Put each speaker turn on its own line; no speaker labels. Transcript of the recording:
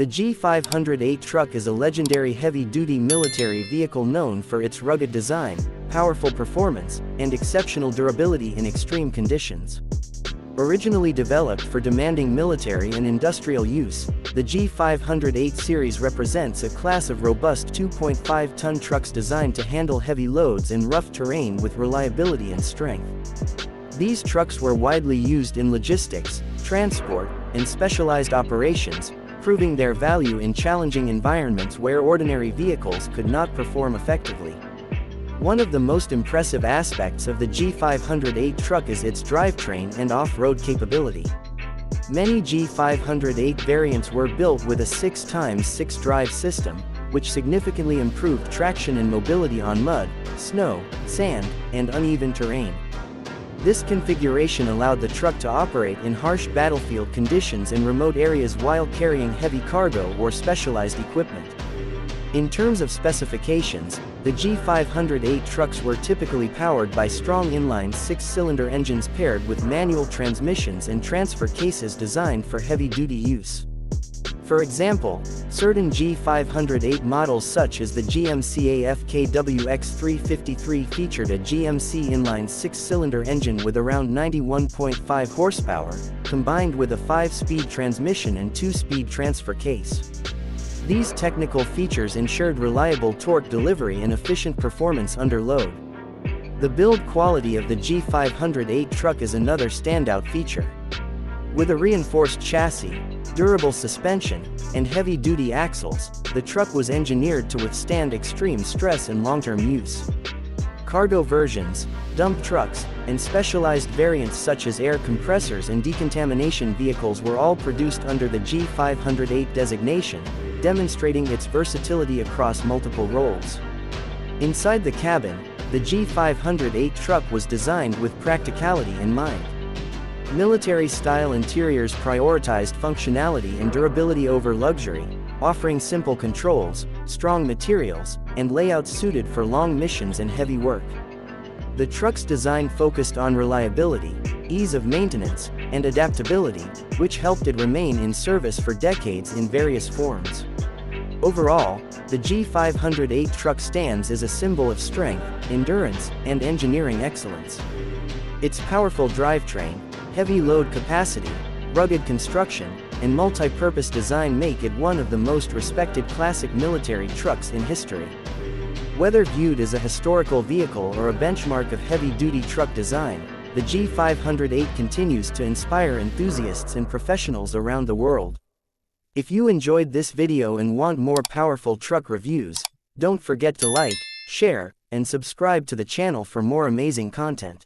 The G508 truck is a legendary heavy-duty military vehicle known for its rugged design, powerful performance, and exceptional durability in extreme conditions. Originally developed for demanding military and industrial use, the G508 series represents a class of robust 2.5-ton trucks designed to handle heavy loads in rough terrain with reliability and strength. These trucks were widely used in logistics, transport, and specialized operations, proving their value in challenging environments where ordinary vehicles could not perform effectively. One of the most impressive aspects of the G508 truck is its drivetrain and off-road capability. Many G508 variants were built with a 6x6 drive system, which significantly improved traction and mobility on mud, snow, sand, and uneven terrain. This configuration allowed the truck to operate in harsh battlefield conditions in remote areas while carrying heavy cargo or specialized equipment. In terms of specifications, the G508 trucks were typically powered by strong inline 6-cylinder engines paired with manual transmissions and transfer cases designed for heavy-duty use. For example, certain G508 models such as the GMC AFKWX353 featured a GMC inline 6-cylinder engine with around 91.5 horsepower, combined with a 5-speed transmission and 2-speed transfer case. These technical features ensured reliable torque delivery and efficient performance under load. The build quality of the G508 truck is another standout feature. With a reinforced chassis, durable suspension, and heavy-duty axles, the truck was engineered to withstand extreme stress and long-term use. Cargo versions, dump trucks, and specialized variants such as air compressors and decontamination vehicles were all produced under the G508 designation, demonstrating its versatility across multiple roles. Inside the cabin, the G508 truck was designed with practicality in mind. Military-style interiors prioritized functionality and durability over luxury, offering simple controls, strong materials, and layouts suited for long missions and heavy work. The truck's design focused on reliability, ease of maintenance, and adaptability, which helped it remain in service for decades in various forms. Overall, the G508 truck stands as a symbol of strength, endurance, and engineering excellence. Its powerful drivetrain, heavy load capacity, rugged construction, and multi-purpose design make it one of the most respected classic military trucks in history. Whether viewed as a historical vehicle or a benchmark of heavy-duty truck design, the G508 continues to inspire enthusiasts and professionals around the world. If you enjoyed this video and want more powerful truck reviews, don't forget to like, share, and subscribe to the channel for more amazing content.